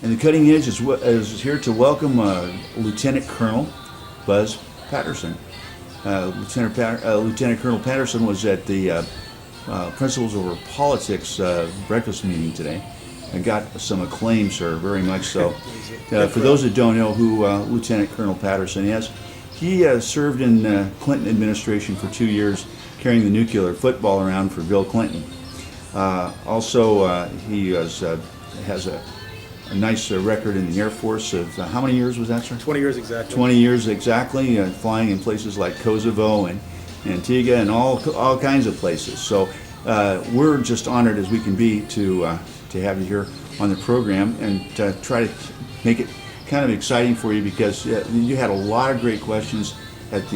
And the Cutting Edge is here to welcome Lieutenant Colonel Buzz Patterson. Lieutenant Colonel Patterson was at the Principles Over Politics breakfast meeting today and got some acclaim, sir, very much so. For those that don't know who Lieutenant Colonel Patterson is, he served in the Clinton administration for 2 years, carrying the nuclear football around for Bill Clinton. He has a nice record in the Air Force of how many years was that, sir? 20 years exactly. 20 years exactly, flying in places like Kosovo and Antigua and all kinds of places. So we're just honored as we can be to have you here on the program and try to make it kind of exciting for you, because you had a lot of great questions at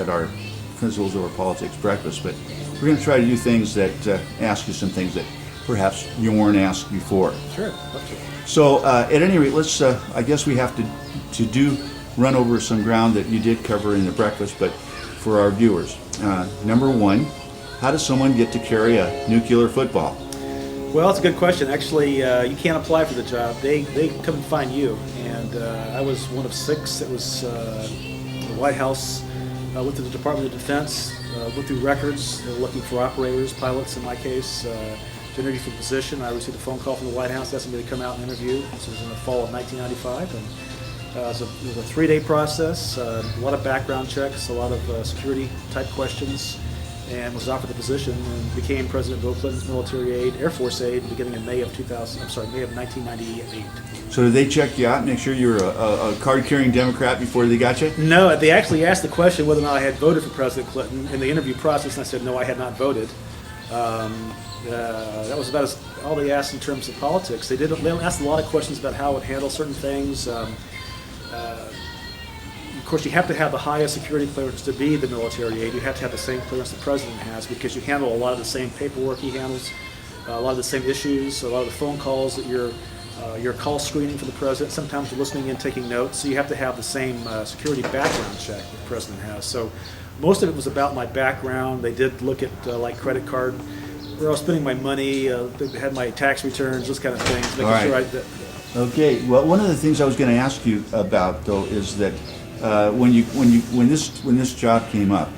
our Principles Over Politics breakfast. But we're going to try to do things that ask you some things that perhaps you weren't asked before. Sure. So at any rate, let's. I guess we have to run over some ground that you did cover in the breakfast, but for our viewers, number one, how does someone get to carry a nuclear football? Well, that's a good question. Actually, you can't apply for the job. They come and find you. And I was one of 6 that was the White House. Went to the Department of Defense, went through records. They were looking for operators, pilots in my case, to interview for the position. I received a phone call from the White House asking me to come out and interview. This was in the fall of 1995. And it was a 3-day process, a lot of background checks, a lot of security type questions, and was offered the position and became President Bill Clinton's military aide, Air Force aide, beginning in May of 1998. So did they check you out, make sure you were a card-carrying Democrat before they got you? No, they actually asked the question whether or not I had voted for President Clinton in the interview process, and I said no, I had not voted. That was about all they asked in terms of politics. They asked a lot of questions about how I would handle certain things. Of course, you have to have the highest security clearance to be the military aide. You have to have the same clearance the president has, because you handle a lot of the same paperwork he handles, a lot of the same issues, a lot of the phone calls that you're call screening for the president. Sometimes you're listening in, taking notes. So you have to have the same security background check that the president has. So most of it was about my background. They did look at like credit card, where I was spending my money. They had my tax returns, those kind of things, making sure I did. Okay. Well, one of the things I was going to ask you about, though, is that when this job came up,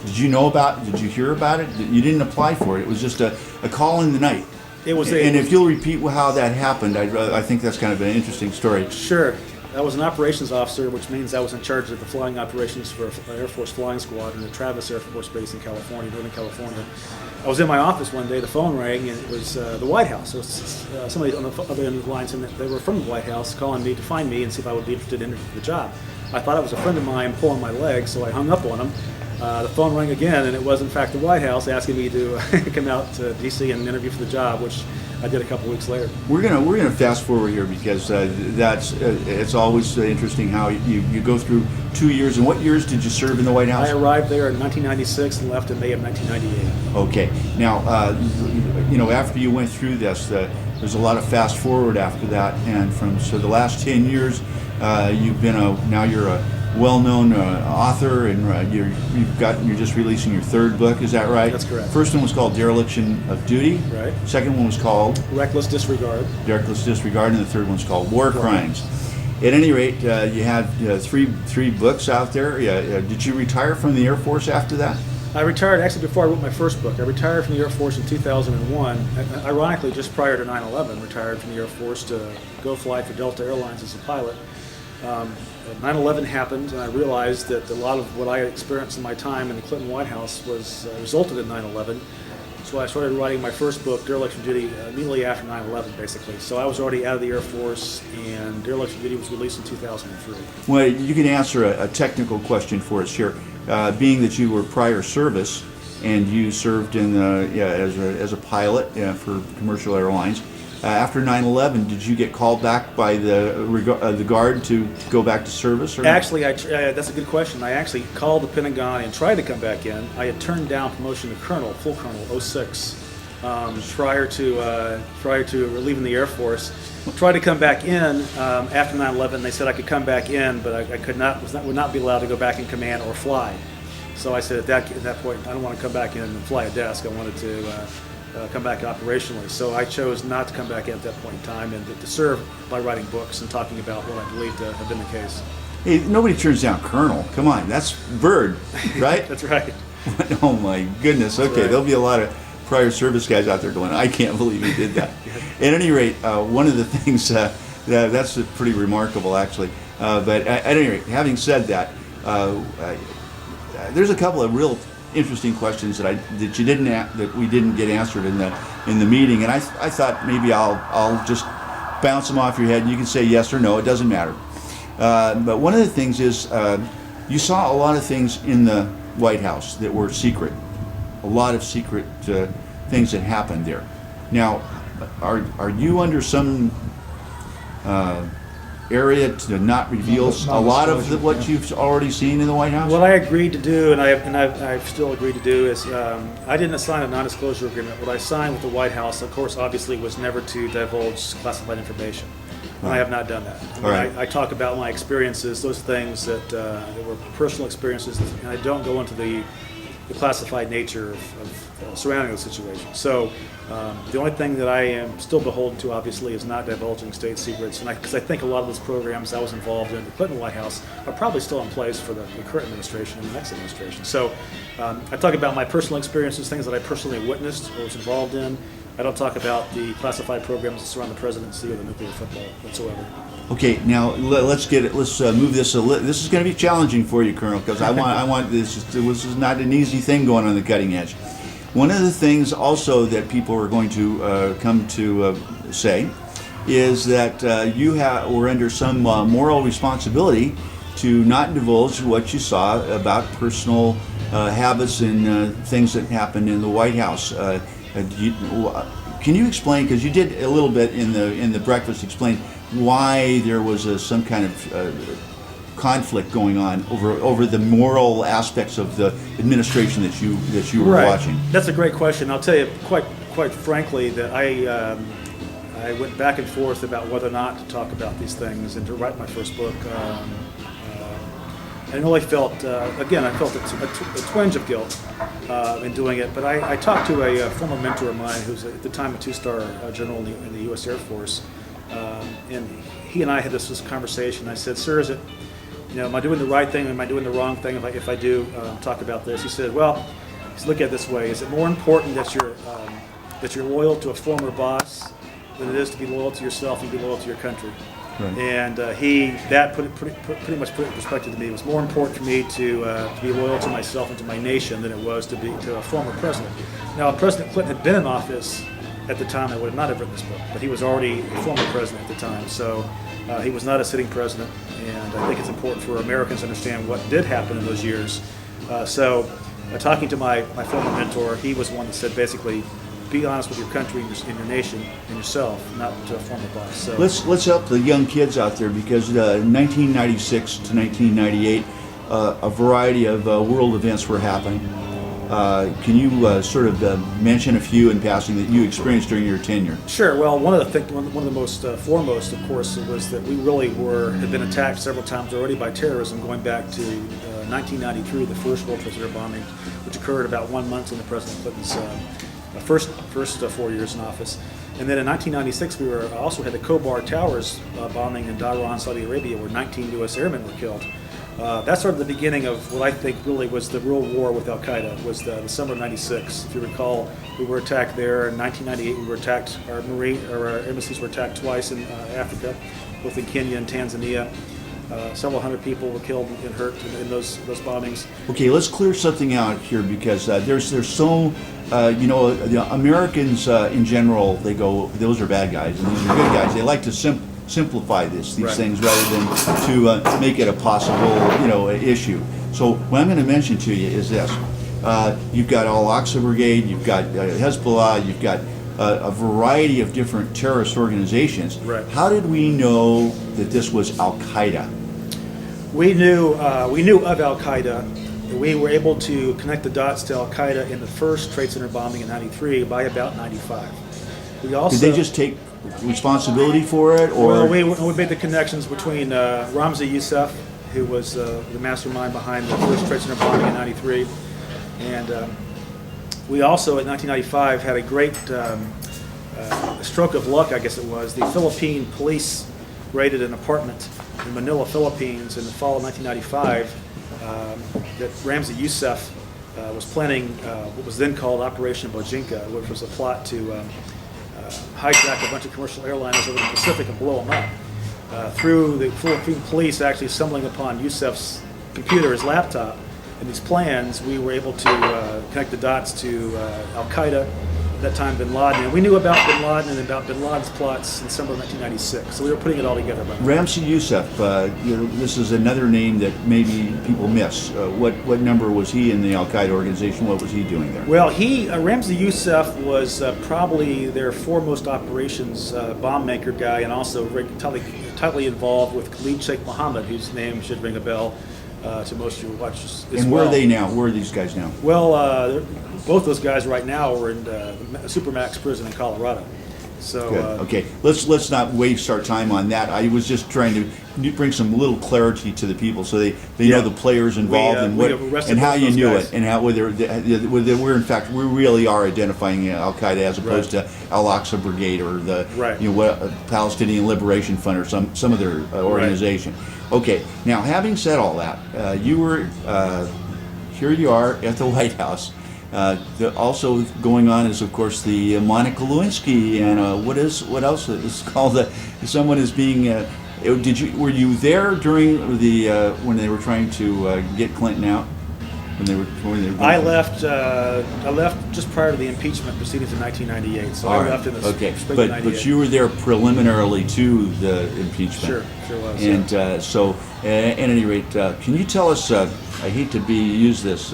did you know about it? Did you hear about it? You didn't apply for it. It was just a call in the night. It was. And if you'll repeat how that happened, I think that's kind of an interesting story. Sure. I was an operations officer, which means I was in charge of the flying operations for Air Force Flying Squadron at Travis Air Force Base in California, Northern California. I was in my office one day, the phone rang, and it was the White House. It was somebody on the other end of the line saying that they were from the White House, calling me to find me and see if I would be interested in the job. I thought it was a friend of mine pulling my leg, so I hung up on him. The phone rang again, and it was in fact the White House asking me to come out to D.C. and interview for the job, which I did a couple weeks later. We're gonna fast forward here, because it's always interesting how you go through 2 years. And what years did you serve in the White House? I arrived there in 1996 and left in May of 1998. Okay. Now, after you went through this, there's a lot of fast forward after that, and so the last 10 years, you're a well-known author, and you're just releasing your 3rd book. Is that right? That's correct. First one was called Dereliction of Duty. Right. Second one was called Reckless Disregard. Reckless Disregard, and the third one's called War Crimes. At any rate, you had three books out there. Did you retire from the Air Force after that? I retired actually before I wrote my first book. I retired from the Air Force in 2001. Ironically, just prior to 9/11, retired from the Air Force to go fly for Delta Airlines as a pilot. 9/11 happened, and I realized that a lot of what I had experienced in my time in the Clinton White House was resulted in 9/11. So I started writing my first book, Dereliction of Duty, immediately after 9/11, basically. So I was already out of the Air Force, and Dereliction of Duty was released in 2003. Well, you can answer a technical question for us here. Being that you were prior service and you served in as a pilot for commercial airlines, after 9/11, did you get called back by the Guard to go back to service? Or actually, that's a good question. I actually called the Pentagon and tried to come back in. I had turned down promotion to colonel, full colonel, 06, prior to leaving the Air Force. Tried to come back in after 9/11. They said I could come back in, but I would not be allowed to go back in command or fly. So I said at that point, I don't want to come back in and fly a desk. I wanted to come back operationally. So I chose not to come back at that point in time, and to serve by writing books and talking about what I believe to have been the case. Hey, nobody turns down Colonel. Come on, that's Bird, right? That's right. Oh my goodness. Okay, right. There'll be a lot of prior service guys out there going, I can't believe he did that. At any rate, one of the things that's pretty remarkable, actually. But at any rate, having said that, there's a couple of real interesting questions that we didn't get answered in the meeting, and I thought maybe I'll just bounce them off your head, and you can say yes or no. It doesn't matter. But one of the things is you saw a lot of things in the White House that were secret, a lot of secret things that happened there. Now, are you under some area to not reveal a lot of what you've already seen in the White House? What I agreed to do, and I've still agreed to do, is I didn't sign a non-disclosure agreement. What I signed with the White House, of course, obviously, was never to divulge classified information. And I have not done that. I talk about my experiences, those things that were personal experiences, and I don't go into the classified nature of surrounding those situations. So the only thing that I am still beholden to, obviously, is not divulging state secrets. And because I think a lot of those programs I was involved in the Clinton White House are probably still in place for the current administration and the next administration. So I talk about my personal experiences, things that I personally witnessed or was involved in. I don't talk about the classified programs that surround the presidency or the nuclear football whatsoever. Okay, now let's move this this is going to be challenging for you, Colonel, because I want this. This is not an easy thing going on the cutting edge. One of the things also that people are going to come to say is that you were under some moral responsibility to not divulge what you saw about personal habits and things that happened in the White House. Can you explain, because you did a little bit in the breakfast, explain why there was some kind of conflict going on over the moral aspects of the administration that you were watching? That's a great question. I'll tell you quite frankly that I went back and forth about whether or not to talk about these things and to write my first book. I really felt, again, I felt a twinge of guilt in doing it. But I talked to a former mentor of mine who's at the time a two-star general in the U.S. Air Force, and he and I had this conversation. I said, "Sir, am I doing the right thing? Am I doing the wrong thing if I do talk about this?" He said, "Well, let's look at it this way. Is it more important that you're loyal to a former boss than it is to be loyal to yourself and be loyal to your country?" Right. And that pretty much put it in perspective to me. It was more important for me to be loyal to myself and to my nation than it was to a former president. Now, if President Clinton had been in office at the time, I would not have written this book. But he was already a former president at the time, so he was not a sitting president. And I think it's important for Americans to understand what did happen in those years. So, talking to my former mentor, he was one that said basically, be honest with your country and your nation and yourself, not to a former boss. So let's help the young kids out there, because 1996 to 1998, a variety of world events were happening. Can you sort of mention a few in passing that you experienced during your tenure? Sure. Well, one of the most foremost, of course, was that we really had been attacked several times already by terrorism, going back to 1993, the first World Trade Center bombing, which occurred about 1 month into President Clinton's first 4 years in office. And then in 1996, we also had the Khobar Towers bombing in Dhahran, Saudi Arabia, where 19 U.S. airmen were killed. That's sort of the beginning of what I think really was the real war with Al-Qaeda, was the summer of '96. If you recall, we were attacked there. In 1998, we were attacked, our embassies were attacked twice in Africa, both in Kenya and Tanzania. Several hundred people were killed and hurt in those bombings. Okay, let's clear something out here, because there's so, the Americans in general, they go, those are bad guys and these are good guys. They like to simplify these right. things rather than to make it a possible, issue. So what I'm going to mention to you is this. You've got Al-Aqsa Brigade, you've got Hezbollah, you've got a variety of different terrorist organizations. Right. How did we know that this was Al-Qaeda? We knew of Al-Qaeda. We were able to connect the dots to Al-Qaeda in the first Trade Center bombing in '93 by about '95. We also did they just take responsibility for it, or? Well, we made the connections between Ramzi Youssef, who was the mastermind behind the first Trade Center bombing in '93, and We also, in 1995, had a great stroke of luck, I guess it was. The Philippine police raided an apartment in Manila, Philippines in the fall of 1995 that Ramzi Youssef was planning what was then called Operation Bojinka, which was a plot to hijack a bunch of commercial airliners over the Pacific and blow them up. Through the Philippine police actually stumbling upon Youssef's computer, his laptop, and these plans, we were able to connect the dots to Al-Qaeda, at that time Bin Laden. And we knew about Bin Laden and about Bin Laden's plots in December of 1996, so we were putting it all together. Ramzi Youssef, this is another name that maybe people miss. What number was he in the Al-Qaeda organization? What was he doing there? Well, Ramzi Youssef was probably their foremost operations bomb maker guy, and also tightly involved with Khalid Sheikh Mohammed, whose name should ring a bell to most of your watchers as and well. Where are they now? Where are these guys now? Well, both those guys right now are in Supermax prison in Colorado. So Okay, let's not waste our time on that. I was just trying to bring some little clarity to the people so they know the players involved and how you knew it, and how whether we're in fact we really are identifying Al Qaeda as opposed to Al Aqsa Brigade or the Palestinian Liberation Front or some other organization. Okay, now having said all that, you were here. You are at the White House. Also going on is, of course, the Monica Lewinsky and what else is called? Someone is being. Were you there during the when they were trying to get Clinton out? I left just prior to the impeachment proceedings in 1998. So I left in the spring of 98. But you were there preliminarily to the impeachment. Sure was. And so, at any rate, can you tell us? I hate to use this.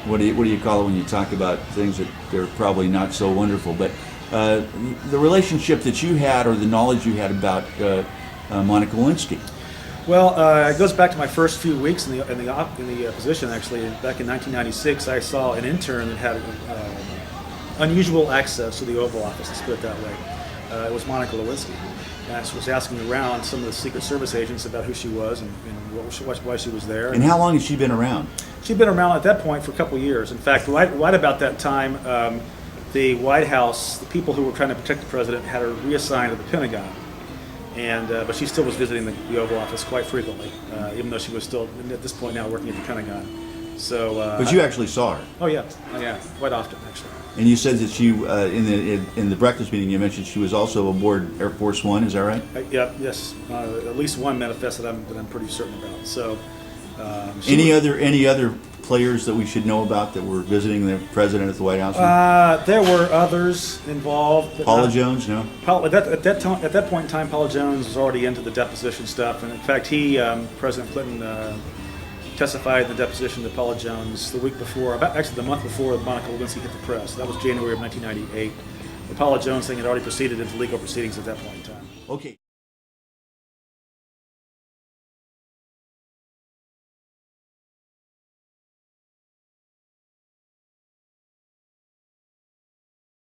What do you call it when you talk about things that they're probably not so wonderful? But the relationship that you had, or the knowledge you had about Monica Lewinsky. Well, it goes back to my first few weeks in the position. Actually, back in 1996, I saw an intern that had unusual access to the Oval Office. Let's put it that way. It was Monica Lewinsky. And I was asking around some of the Secret Service agents about who she was and why she was there. And how long has she been around? She'd been around at that point for a couple of years. In fact, right about that time, the White House, the people who were trying to protect the president, had her reassigned to the Pentagon. But she still was visiting the Oval Office quite frequently, even though she was still, at this point now, working at the Pentagon. So. But you actually saw her. Oh yeah, quite often actually. And you said that she, in the breakfast meeting, you mentioned she was also aboard Air Force One. Is that right? Yes. At least one manifest that I'm pretty certain about. So. Any other players that we should know about that were visiting the president at the White House? There were others involved. Paula Jones, no? At that point in time, Paula Jones was already into the deposition stuff, and in fact, President Clinton, testified in the deposition to Paula Jones the week before, the month before Monica Lewinsky hit the press. That was January of 1998. The Paula Jones thing had already proceeded into legal proceedings at that point in time. Okay.